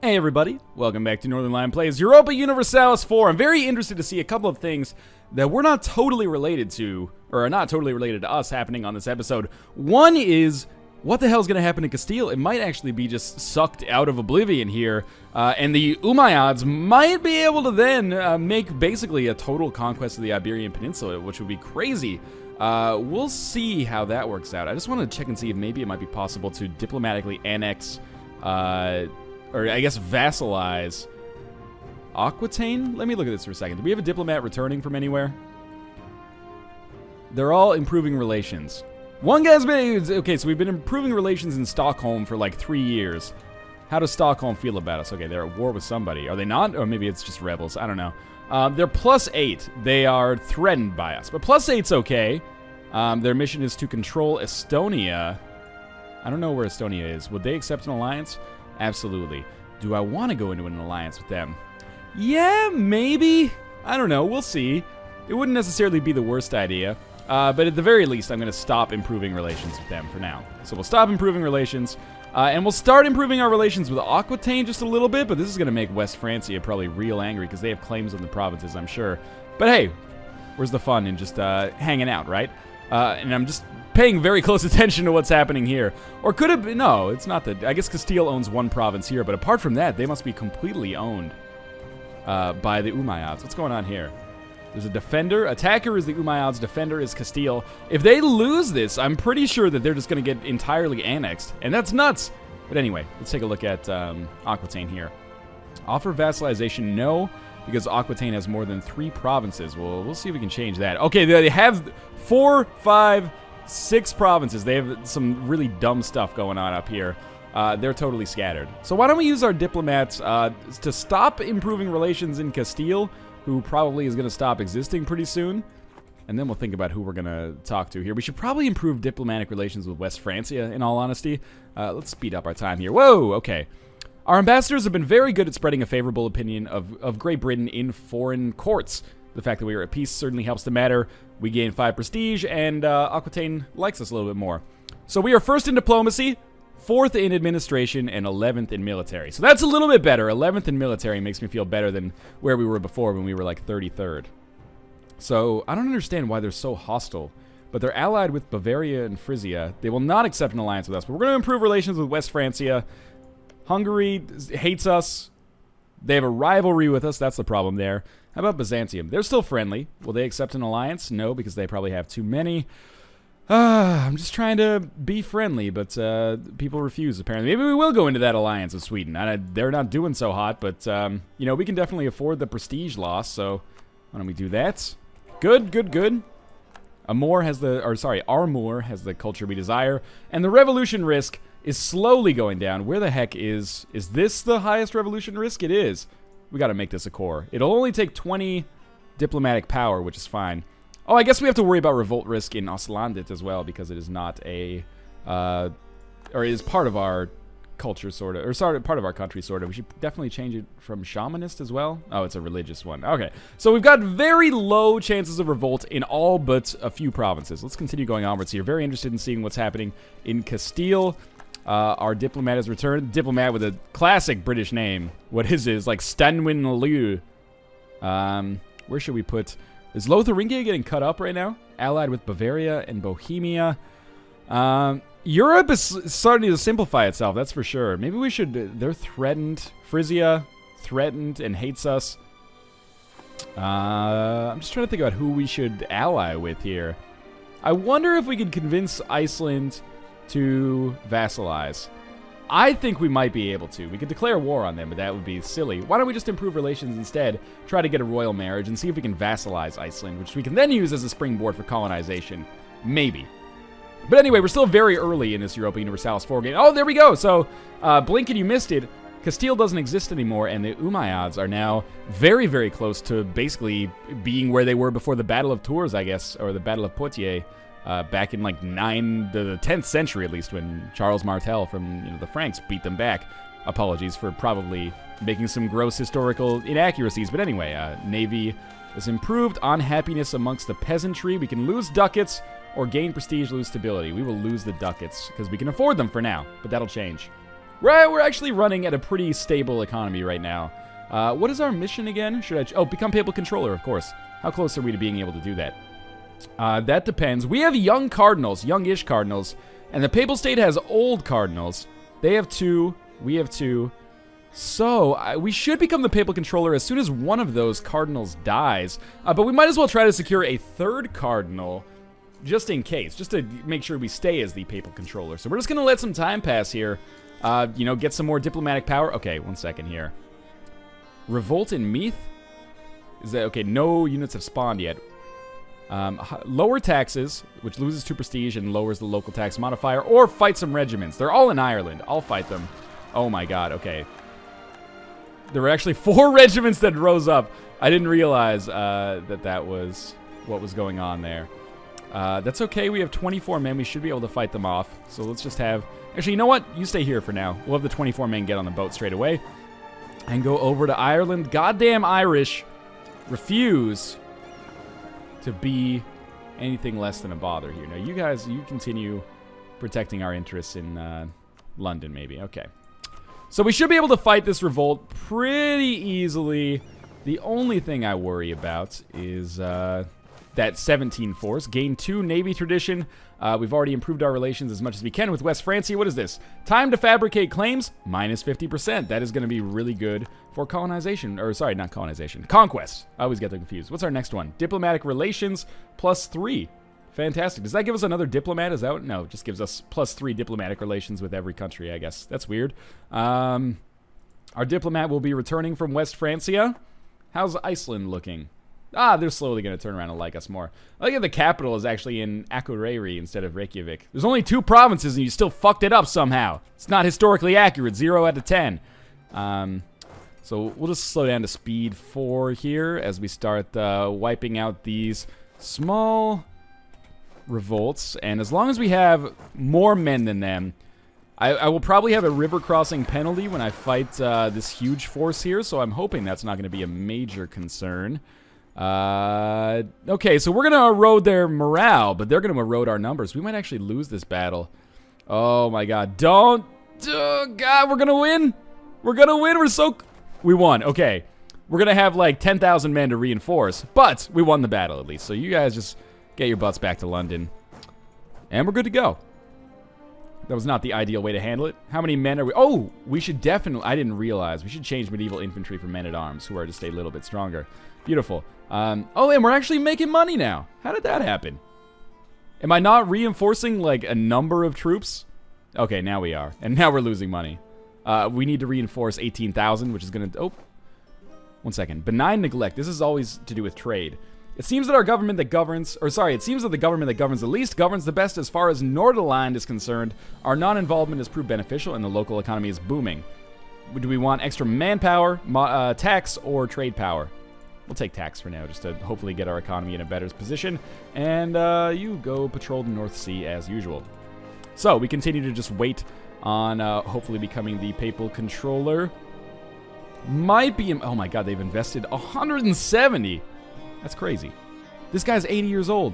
Hey everybody, welcome back to Northernlion Plays Europa Universalis 4. I'm very interested to see a couple of things that we're not totally related to, or are not totally related to us, happening on this episode. One is, what the hell's gonna happen to Castille? It might actually be just sucked out of oblivion here, and the Umayyads might be able to then make basically a total conquest of the Iberian Peninsula, which would be crazy. We'll see how that works out. I just want to check and see if maybe it might be possible to diplomatically annex, or I guess vassalize Aquitaine? Let me look at this for a second. Do we have a diplomat returning from anywhere? They're all improving relations. One guy's been... Okay, so we've been improving relations in Stockholm for like 3 years. How does Stockholm feel about us? Okay, they're at war with somebody. Are they not? Or maybe it's just rebels. I don't know. They're +8. They are threatened by us. But +8's okay. Their mission is to control Estonia. I don't know where Estonia is. Would they accept an alliance? Absolutely. Do I want to go into an alliance with them? Yeah, maybe. I don't know. We'll see. It wouldn't necessarily be the worst idea. But at the very least, I'm going to stop improving relations with them for now. So we'll stop improving relations. And we'll start improving our relations with Aquitaine just a little bit. But this is going to make West Francia probably real angry because they have claims on the provinces, I'm sure. But hey, where's the fun in just hanging out, right? And I'm just paying very close attention to what's happening here. Or could it be? No, it's not that. I guess Castille owns one province here, but apart from that, they must be completely owned by the Umayyads. What's going on here? There's a defender. Attacker is the Umayyads. Defender is Castille. If they lose this, I'm pretty sure that they're just going to get entirely annexed. And that's nuts. But anyway, let's take a look at Aquitaine here. Offer vassalization, no. Because Aquitaine has more than 3 provinces. Well, we'll see if we can change that. Okay, they have 4, 5, 6 provinces. They have some really dumb stuff going on up here. They're totally scattered. So why don't we use our diplomats to stop improving relations in Castille, who probably is going to stop existing pretty soon. And then we'll think about who we're going to talk to here. We should probably improve diplomatic relations with West Francia, in all honesty. Let's speed up our time here. Whoa, okay. Our ambassadors have been very good at spreading a favorable opinion of Great Britain in foreign courts. The fact that we are at peace certainly helps the matter. We gain 5 prestige, and Aquitaine likes us a little bit more. So we are first in diplomacy, 4th in administration, and 11th in military. So that's a little bit better. 11th in military makes me feel better than where we were before when we were like 33rd. So I don't understand why they're so hostile. But they're allied with Bavaria and Frisia. They will not accept an alliance with us. But we're going to improve relations with West Francia. Hungary hates us. They have a rivalry with us. That's the problem there. How about Byzantium? They're still friendly. Will they accept an alliance? No, because they probably have too many. I'm just trying to be friendly, but people refuse, apparently. Maybe we will go into that alliance with Sweden. They're not doing so hot, but, you know, we can definitely afford the prestige loss, so why don't we do that? Good, good, good. Armor has the culture we desire, and the revolution risk is slowly going down. Where the heck is this the highest revolution risk? It is. We got to make this a core. It'll only take 20 diplomatic power, which is fine. Oh, I guess we have to worry about revolt risk in Oslandit as well, because it is not a, or it is part of our culture, sort of, or sorry, part of our country, sort of. We should definitely change it from shamanist as well. Oh, it's a religious one. Okay, so we've got very low chances of revolt in all but a few provinces. Let's continue going onwards here. Very interested in seeing what's happening in Castille. Our diplomat has returned. Diplomat with a classic British name. What is it? It's like Stanwin Liu. Where should we put... Is Lotharingia getting cut up right now? Allied with Bavaria and Bohemia. Europe is starting to simplify itself, that's for sure. Maybe we should... They're threatened. Frisia, threatened and hates us. I'm just trying to think about who we should ally with here. I wonder if we could convince Iceland to vassalize. I think we might be able to. We could declare war on them, but that would be silly. Why don't we just improve relations instead, try to get a royal marriage, and see if we can vassalize Iceland, which we can then use as a springboard for colonization. Maybe. But anyway, we're still very early in this Europa Universalis 4 game. Oh, there we go! So, blink and you missed it. Castille doesn't exist anymore, and the Umayyads are now very, very close to basically being where they were before the Battle of Tours, I guess, or the Battle of Poitiers. Back in like the 10th century at least, when Charles Martel from the Franks beat them back. Apologies for probably making some gross historical inaccuracies, but anyway, Navy is improved. Unhappiness amongst the peasantry. We can lose ducats or gain prestige, lose stability. We will lose the ducats because we can afford them for now, but that'll change. We're actually running at a pretty stable economy right now. What is our mission again? Should I... become papal controller, of course. How close are we to being able to do that? That depends. We have young cardinals, youngish cardinals, and the papal state has old cardinals. They have 2. We have 2. So, we should become the papal controller as soon as one of those cardinals dies. But we might as well try to secure a 3rd cardinal, just in case, just to make sure we stay as the papal controller. So we're just going to let some time pass here, you know, get some more diplomatic power. Okay, 1 second here. Revolt in Meath? Is that, okay, no units have spawned yet. Lower taxes, which loses 2 prestige and lowers the local tax modifier, or fight some regiments. They're all in Ireland. I'll fight them. Oh my god, okay. There were actually 4 regiments that rose up. I didn't realize that was what was going on there. That's okay. We have 24 men. We should be able to fight them off. So let's just have... Actually, you know what? You stay here for now. We'll have the 24 men get on the boat straight away and go over to Ireland. Goddamn Irish refuse to be anything less than a bother here. Now, you guys, you continue protecting our interests in London, maybe. Okay. So we should be able to fight this revolt pretty easily. The only thing I worry about is that 17 force. Gain 2 Navy tradition. We've already improved our relations as much as we can with West Francia. What is this? Time to fabricate claims, minus 50%. That is going to be really good for colonization. Or, sorry, not colonization. Conquest. I always get them confused. What's our next one? Diplomatic relations, plus 3. Fantastic. Does that give us another diplomat? Is that what? No, it just gives us plus 3 diplomatic relations with every country, I guess. That's weird. Our diplomat will be returning from West Francia. How's Iceland looking? Ah, they're slowly going to turn around and like us more. I think the capital is actually in Akureyri instead of Reykjavik. There's only 2 provinces and you still fucked it up somehow. It's not historically accurate. 0 out of 10. So we'll just slow down to speed 4 here as we start wiping out these small revolts. And as long as we have more men than them, I will probably have a river crossing penalty when I fight this huge force here. So I'm hoping that's not going to be a major concern. Okay, so we're gonna erode their morale, but they're gonna erode our numbers. We might actually lose this battle. Oh my god, don't... Oh god, we're gonna win! We're gonna win, we won, okay. We're gonna have like 10,000 men to reinforce, but we won the battle at least. So you guys just get your butts back to London. And we're good to go. That was not the ideal way to handle it. How many men are we... Oh, we should definitely... I didn't realize. We should change medieval infantry for men-at-arms, who are to stay a little bit stronger. Beautiful. Oh, and we're actually making money now. How did that happen? Am I not reinforcing, like, a number of troops? Okay, now we are. And now we're losing money. We need to reinforce 18,000, which is going to... Oh. 1 second. Benign neglect. This is always to do with trade. It seems that our government that governs... Or, sorry, it seems that the government that governs the least governs the best as far as Northernlion is concerned. Our non-involvement has proved beneficial, and the local economy is booming. Do we want extra manpower, tax, or trade power? We'll take tax for now, just to hopefully get our economy in a better position. And you go patrol the North Sea as usual. So we continue to just wait on hopefully becoming the papal controller. Might be... Oh my god, they've invested 170. That's crazy. This guy's 80 years old.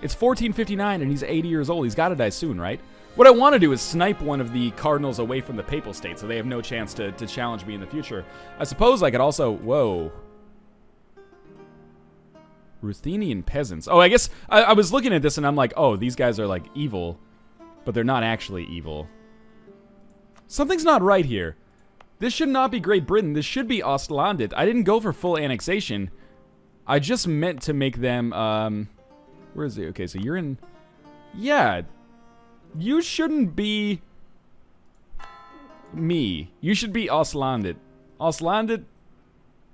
It's 1459 and he's 80 years old. He's got to die soon, right? What I want to do is snipe one of the cardinals away from the papal state so they have no chance to challenge me in the future. I suppose I could also... Whoa. Ruthenian peasants. Oh, I guess I was looking at this and I'm like, oh, these guys are like evil, but they're not actually evil. Something's not right here. This should not be Great Britain. This should be Ostlandet. I didn't go for full annexation. I just meant to make them, where is it? Okay, so you're in, yeah, you shouldn't be me. You should be Ostlandet. Ostlandet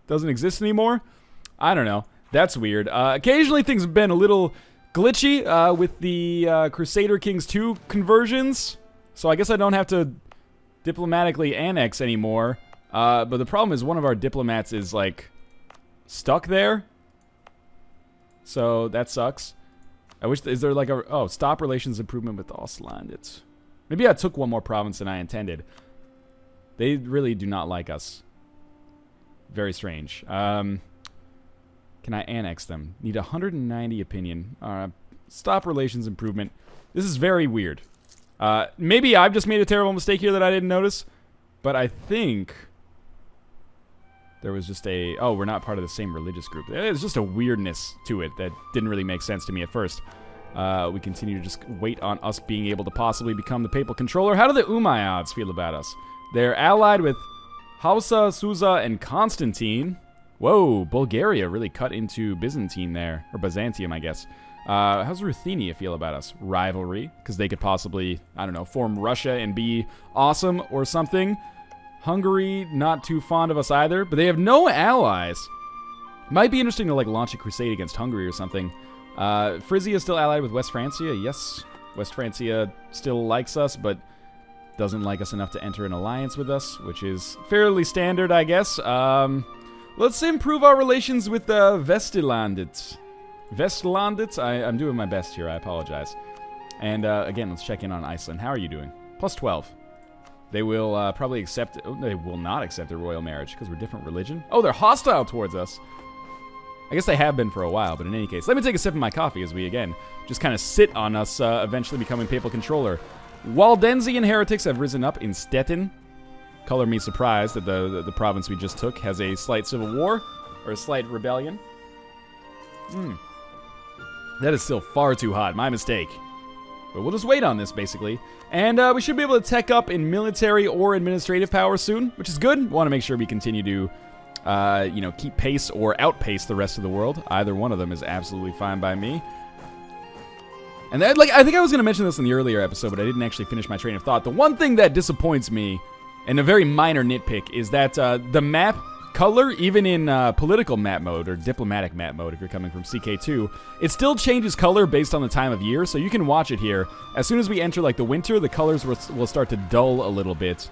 doesn't exist anymore? I don't know. That's weird. Occasionally things have been a little glitchy with the Crusader Kings 2 conversions. So I guess I don't have to diplomatically annex anymore. But the problem is one of our diplomats is, like, stuck there. So that sucks. I wish... Is there, like, a... Oh, stop relations improvement with Ostlandet. Maybe I took one more province than I intended. They really do not like us. Very strange. Can I annex them? Need 190 opinion. Stop relations improvement. This is very weird. Maybe I've just made a terrible mistake here that I didn't notice. But I think there was just a... Oh, we're not part of the same religious group. There's just a weirdness to it that didn't really make sense to me at first. We continue to just wait on us being able to possibly become the papal controller. How do the Umayyads feel about us? They're allied with Hausa, Susa, and Constantine. Whoa, Bulgaria really cut into Byzantine there. Or Byzantium, I guess. How's Ruthenia feel about us? Rivalry, because they could possibly, I don't know, form Russia and be awesome or something. Hungary, not too fond of us either, but they have no allies. Might be interesting to, like, launch a crusade against Hungary or something. Frisia still allied with West Francia, yes. West Francia still likes us, but doesn't like us enough to enter an alliance with us, which is fairly standard, I guess. Let's improve our relations with Vestlandets. Vestlandets? I'm doing my best here, I apologize. And again, let's check in on Iceland. How are you doing? Plus 12. They will probably accept... Oh, they will not accept a royal marriage because we're different religion. Oh, they're hostile towards us. I guess they have been for a while, but in any case, let me take a sip of my coffee as we, again, just kind of sit on us eventually becoming papal controller. Waldensian heretics have risen up in Stettin. Color me surprised that the province we just took has a slight civil war, or a slight rebellion. That is still far too hot, my mistake. But we'll just wait on this, basically. And we should be able to tech up in military or administrative power soon, which is good. Want to make sure we continue to, you know, keep pace or outpace the rest of the world. Either one of them is absolutely fine by me. And that, like, I think I was going to mention this in the earlier episode, but I didn't actually finish my train of thought. The one thing that disappoints me, and a very minor nitpick, is that the map color, even in political map mode, or diplomatic map mode if you're coming from CK2, it still changes color based on the time of year, so you can watch it here. As soon as we enter, like, the winter, the colors will start to dull a little bit.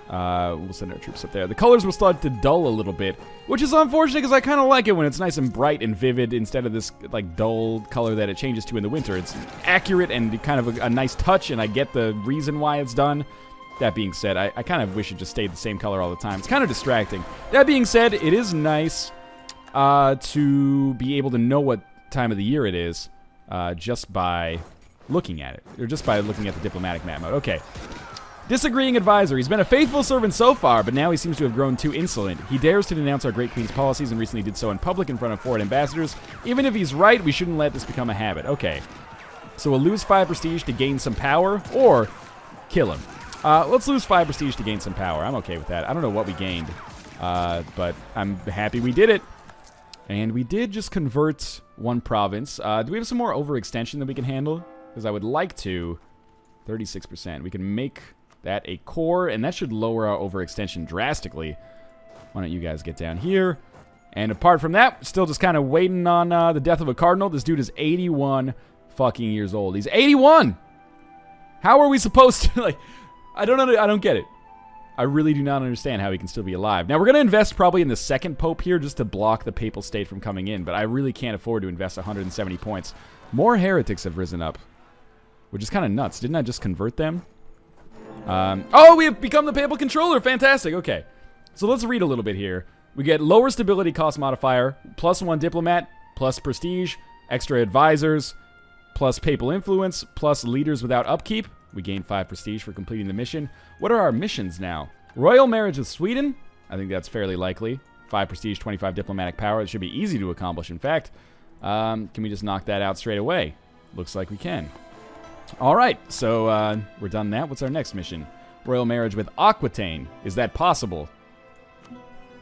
We'll send our troops up there. The colors will start to dull a little bit, which is unfortunate because I kind of like it when it's nice and bright and vivid instead of this, like, dull color that it changes to in the winter. It's accurate and kind of a nice touch, and I get the reason why it's done. That being said, I kind of wish it just stayed the same color all the time. It's kind of distracting. That being said, it is nice to be able to know what time of the year it is just by looking at it. Or just by looking at the diplomatic map mode. Okay. Disagreeing advisor. He's been a faithful servant so far, but now he seems to have grown too insolent. He dares to denounce our great queen's policies and recently did so in public in front of foreign ambassadors. Even if he's right, we shouldn't let this become a habit. Okay. So we'll lose 5 prestige to gain some power, or kill him. Let's lose 5 prestige to gain some power. I'm okay with that. I don't know what we gained, but I'm happy we did it. And we did just convert 1 province. Do we have some more overextension that we can handle? Because I would like to. 36%. We can make that a core, and that should lower our overextension drastically. Why don't you guys get down here? And apart from that, still just kind of waiting on the death of a cardinal. This dude is 81 fucking years old. He's 81! How are we supposed to, like... I don't get it. I really do not understand how he can still be alive. Now, we're going to invest probably in the second pope here just to block the papal state from coming in, but I really can't afford to invest 170 points. More heretics have risen up, which is kind of nuts. Didn't I just convert them? Oh, we have become the papal controller. Fantastic. Okay. So let's read a little bit here. We get lower stability cost modifier, +1 diplomat, plus prestige, extra advisors, plus papal influence, plus leaders without upkeep. We gain 5 prestige for completing the mission. What are our missions now? Royal marriage with Sweden? I think that's fairly likely. 5 prestige, 25 diplomatic power. It should be easy to accomplish, in fact. Can we just knock that out straight away? Looks like we can. Alright, so we're done that. What's our next mission? Royal marriage with Aquitaine. Is that possible?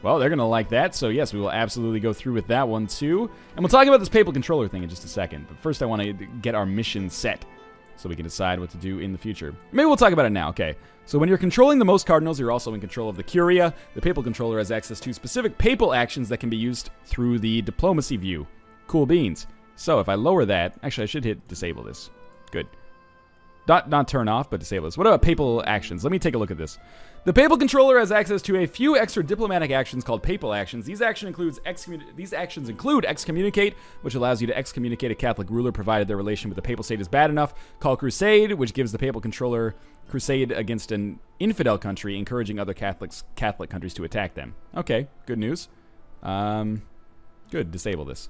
Well, they're going to like that, so yes, we will absolutely go through with that one too. And we'll talk about this papal controller thing in just a second. But first I want to get our mission set, so we can decide what to do in the future. Maybe we'll talk about it now, okay. So when you're controlling the most cardinals, you're also in control of the Curia. The papal controller has access to specific papal actions that can be used through the diplomacy view. Cool beans. So if I lower that, actually I should hit disable this. Good. Not turn off, but disable this. What about papal actions? Let me take a look at this. The papal controller has access to a few extra diplomatic actions called papal actions. These actions include excommunicate, which allows you to excommunicate a Catholic ruler provided their relation with the papal state is bad enough. Call crusade, which gives the papal controller crusade against an infidel country, encouraging other Catholic countries to attack them. Okay, good news. Good, disable this.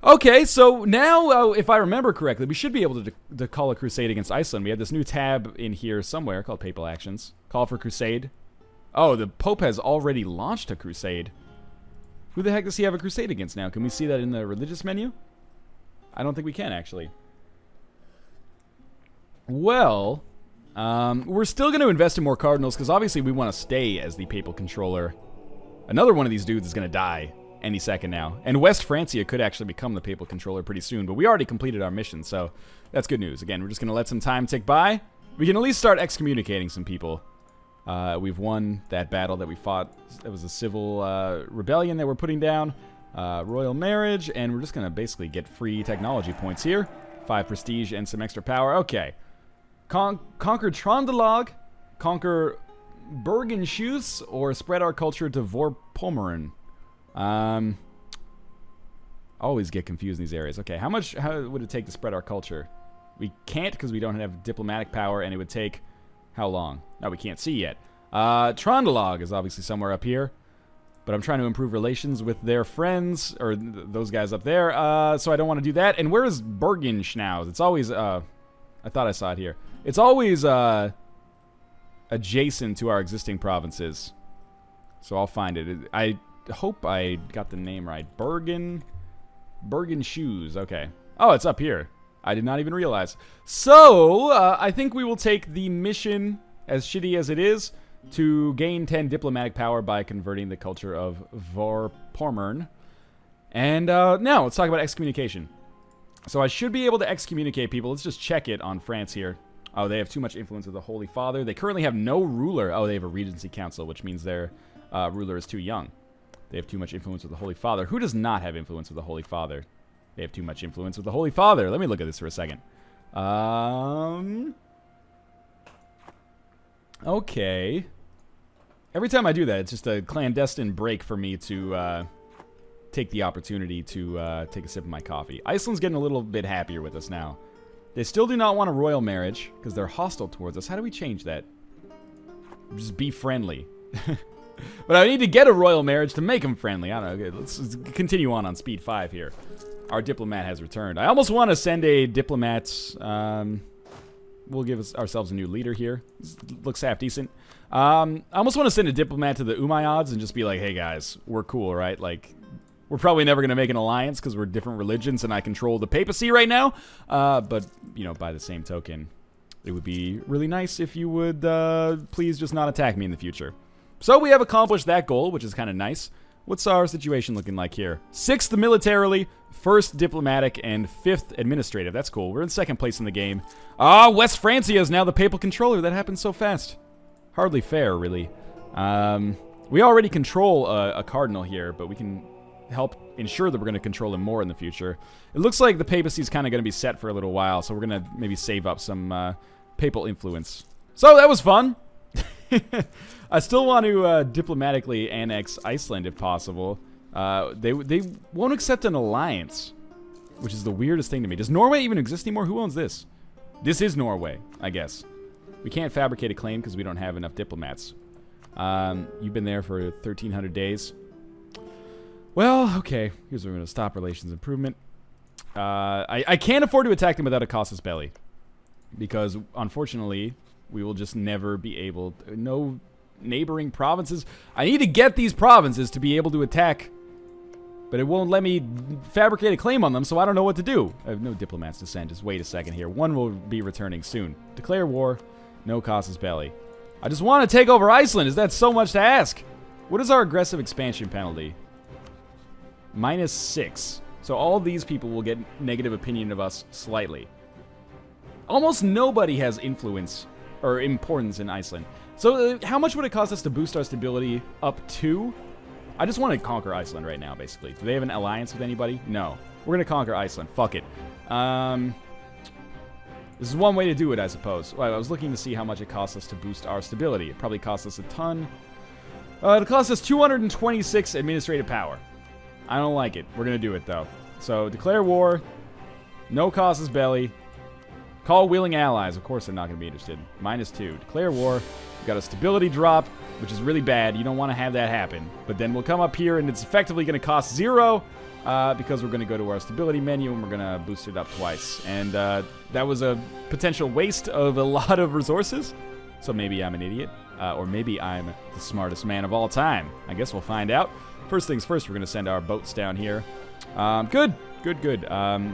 Okay, so now, if I remember correctly, we should be able to call a crusade against Iceland. We have this new tab in here somewhere called Papal Actions. Call for crusade. Oh, the Pope has already launched a crusade. Who the heck does he have a crusade against now? Can we see that in the religious menu? I don't think we can, actually. Well, we're still going to invest in more cardinals, because obviously we want to stay as the papal controller. Another one of these dudes is going to die any second now. And West Francia could actually become the papal controller pretty soon, but we already completed our mission, so that's good news. Again, we're just going to let some time tick by. We can at least start excommunicating some people. We've won that battle that we fought. It was a civil rebellion that we're putting down. Royal marriage, and we're just going to basically get free technology points here. 5 prestige and some extra power. Okay. Conquer Trondelag, conquer Bergenschutz, or spread our culture to Vorpommern. Always get confused in these areas. Okay, how would it take to spread our culture? We can't because we don't have diplomatic power, and it would take how long? No, we can't see yet. Trondelag is obviously somewhere up here, but I'm trying to improve relations with their friends, or those guys up there, so I don't want to do that. And where is Bergenschnauz? It's always, I thought I saw it here. It's always adjacent to our existing provinces, so I'll find it. I hope I got the name right. Bergenschutz. Okay. Oh, it's up here. I did not even realize. So, I think we will take the mission, as shitty as it is, to gain 10 diplomatic power by converting the culture of Vorpommern. And now, let's talk about excommunication. So I should be able to excommunicate people. Let's just check it on France here. Oh, they have too much influence with the Holy Father. They currently have no ruler. Oh, they have a Regency Council, which means their ruler is too young. They have too much influence with the Holy Father. Who does not have influence with the Holy Father? They have too much influence with the Holy Father. Let me look at this for a second. Okay. Every time I do that, it's just a clandestine break for me to take the opportunity to take a sip of my coffee. Iceland's getting a little bit happier with us now. They still do not want a royal marriage because they're hostile towards us. How do we change that? Just be friendly. But I need to get a royal marriage to make them friendly. I don't know. Okay, let's continue on speed 5 here. Our diplomat has returned. I almost want to send a diplomat. We'll give ourselves a new leader here. This looks half decent. I almost want to send a diplomat to the Umayyads and just be like, hey guys, we're cool, right? Like, we're probably never going to make an alliance because we're different religions and I control the papacy right now. But, you know, by the same token, it would be really nice if you would please just not attack me in the future. So we have accomplished that goal, which is kind of nice. What's our situation looking like here? 6th militarily, 1st diplomatic, and 5th administrative. That's cool. We're in 2nd place in the game. West Francia is now the papal controller. That happened so fast. Hardly fair, really. We already control a cardinal here, but we can help ensure that we're going to control him more in the future. It looks like the papacy is kind of going to be set for a little while, so we're going to maybe save up some papal influence. So that was fun. I still want to diplomatically annex Iceland if possible. They won't accept an alliance, which is the weirdest thing to me. Does Norway even exist anymore? Who owns this? This is Norway, I guess. We can't fabricate a claim because we don't have enough diplomats. You've been there for 1,300 days. Well, okay. Here's where we're going to stop relations improvement. I can't afford to attack them without a casus belli, because unfortunately we will just never be able to, no neighboring provinces. I need to get these provinces to be able to attack, but it won't let me fabricate a claim on them, so I don't know what to do. I have no diplomats to send. Just wait a second here. One will be returning soon. Declare war. No casus belli. I just want to take over Iceland. Is that so much to ask? What is our aggressive expansion penalty? -6. So all these people will get negative opinion of us slightly. Almost nobody has influence or importance in Iceland. So how much would it cost us to boost our stability up to? I just want to conquer Iceland right now, basically. Do they have an alliance with anybody? No. We're going to conquer Iceland. Fuck it. This is one way to do it, I suppose. Well, I was looking to see how much it costs us to boost our stability. It probably costs us a ton. It costs us 226 administrative power. I don't like it. We're going to do it, though. So, declare war. No casus belli. Call willing allies. Of course they're not going to be interested. -2. Declare war. We've got a stability drop, which is really bad. You don't want to have that happen. But then we'll come up here, and it's effectively going to cost 0 because we're going to go to our stability menu, and we're going to boost it up twice. And that was a potential waste of a lot of resources. So maybe I'm an idiot. Or maybe I'm the smartest man of all time. I guess we'll find out. First things first, we're going to send our boats down here. Good.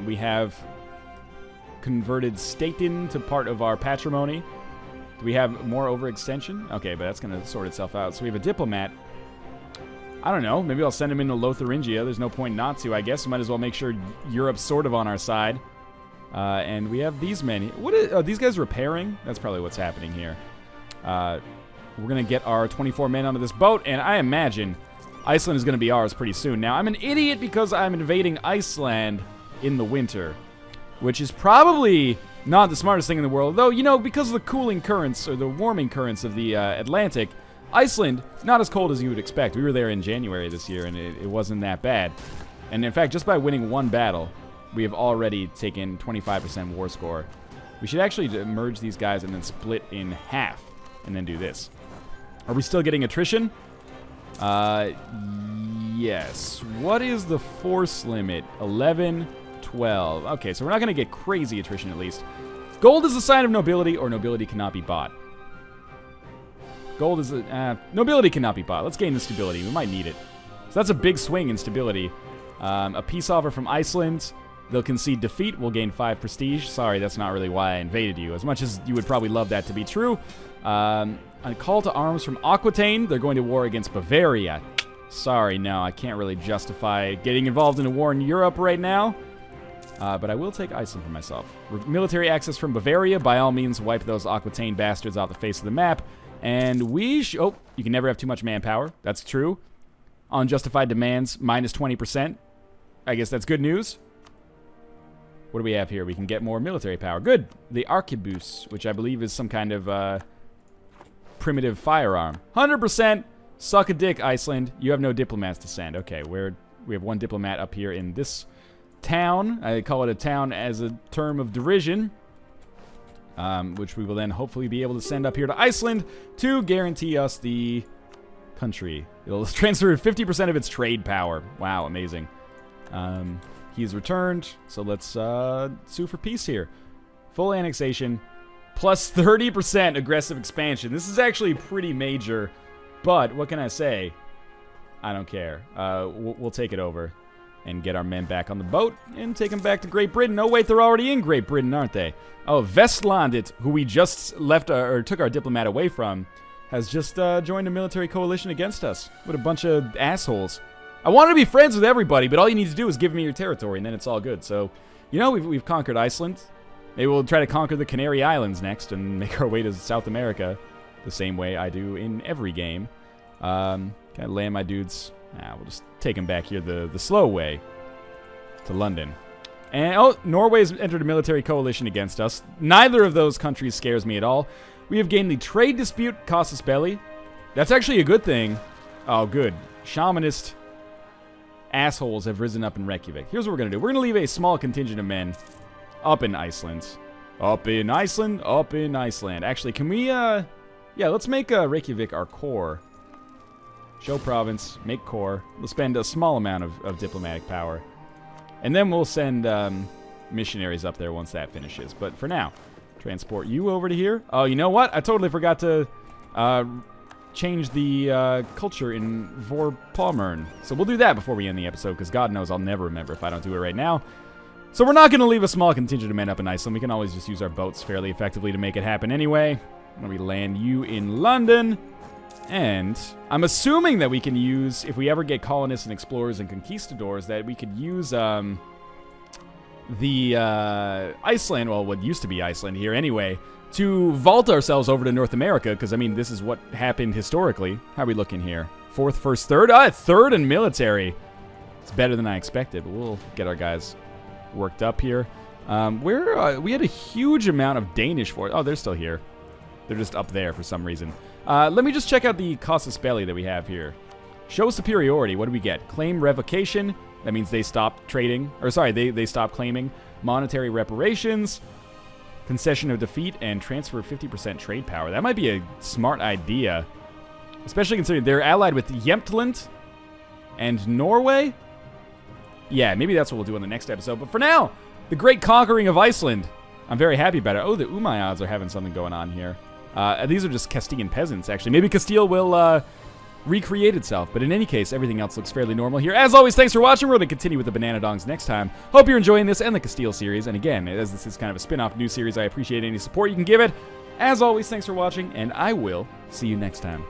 We have converted Staten to part of our patrimony. Do we have more overextension? Okay, but that's going to sort itself out. So we have a diplomat. I don't know. Maybe I'll send him into Lotharingia. There's no point not to, I guess. Might as well make sure Europe's sort of on our side. And we have these men. Are these guys repairing? That's probably what's happening here. We're going to get our 24 men onto this boat, and I imagine Iceland is going to be ours pretty soon. Now, I'm an idiot because I'm invading Iceland in the winter, which is probably not the smartest thing in the world. Though, you know, because of the cooling currents, or the warming currents of the Atlantic, Iceland, not as cold as you would expect. We were there in January this year, and it wasn't that bad. And in fact, just by winning one battle, we have already taken 25% war score. We should actually merge these guys and then split in half, and then do this. Are we still getting attrition? Yes. What is the force limit? 11, 12. Okay, so we're not going to get crazy attrition at least. Gold is a sign of nobility, or nobility cannot be bought. Gold is nobility cannot be bought. Let's gain the stability. We might need it. So that's a big swing in stability. A peace offer from Iceland. They'll concede defeat. We'll gain 5 prestige. Sorry, that's not really why I invaded you. As much as you would probably love that to be true. A call to arms from Aquitaine. They're going to war against Bavaria. Sorry, no, I can't really justify getting involved in a war in Europe right now. But I will take Iceland for myself. Military access from Bavaria. By all means, wipe those Aquitaine bastards off the face of the map. And we oh, you can never have too much manpower. That's true. Unjustified demands, minus 20%. I guess that's good news. What do we have here? We can get more military power. Good. The arquebus, which I believe is some kind of primitive firearm. 100%. Suck a dick, Iceland. You have no diplomats to send. Okay, we have one diplomat up here in this town. I call it a town as a term of derision. Which we will then hopefully be able to send up here to Iceland to guarantee us the country. It'll transfer 50% of its trade power. Wow, amazing. He's returned, so let's sue for peace here. Full annexation, plus 30% aggressive expansion. This is actually pretty major, but what can I say? I don't care. We'll take it over and get our men back on the boat and take them back to Great Britain. Oh, wait, they're already in Great Britain, aren't they? Oh, Vestlandet, who we just left or took our diplomat away from, has just joined a military coalition against us. What a bunch of assholes. I wanted to be friends with everybody, but all you need to do is give me your territory, and then it's all good. So, you know, we've conquered Iceland. Maybe we'll try to conquer the Canary Islands next and make our way to South America the same way I do in every game. Can I land my dudes? Nah, we'll just take them back here the slow way to London. And, oh, Norway's entered a military coalition against us. Neither of those countries scares me at all. We have gained the trade dispute, casus belli. That's actually a good thing. Oh, good. Shamanist assholes have risen up in Reykjavik. Here's what we're going to do. We're going to leave a small contingent of men up in Iceland. Up in Iceland. Actually, can we, yeah, let's make Reykjavik our core. Show province, make core. We'll spend a small amount of diplomatic power. And then we'll send missionaries up there once that finishes. But for now, transport you over to here. Oh, you know what? I totally forgot to change the culture in Vorpommern. So we'll do that before we end the episode, because God knows I'll never remember if I don't do it right now. So we're not going to leave a small contingent of men up in Iceland. We can always just use our boats fairly effectively to make it happen anyway. When we land you in London. And I'm assuming that we can use, if we ever get colonists and explorers and conquistadors, that we could use the Iceland, well, what used to be Iceland here anyway, to vault ourselves over to North America, because, I mean, this is what happened historically. How are we looking here? Fourth, first, third? Third in military. It's better than I expected, but we'll get our guys worked up here. We had a huge amount of Danish force. Oh, they're still here. They're just up there for some reason. Let me just check out the casus belli that we have here. Show superiority. What do we get? Claim revocation. That means they stop trading. Or sorry, they stop claiming. Monetary reparations. Concession of defeat. And transfer 50% trade power. That might be a smart idea. Especially considering they're allied with Jämtland and Norway. Yeah, maybe that's what we'll do in the next episode. But for now, the great conquering of Iceland. I'm very happy about it. Oh, the Umayyads are having something going on here. These are just Castilian peasants, actually. Maybe Castile will recreate itself. But in any case, everything else looks fairly normal here. As always, thanks for watching. We're going to continue with the Bananadongs next time. Hope you're enjoying this and the Castille series. And again, as this is kind of a spin-off new series, I appreciate any support you can give it. As always, thanks for watching, and I will see you next time.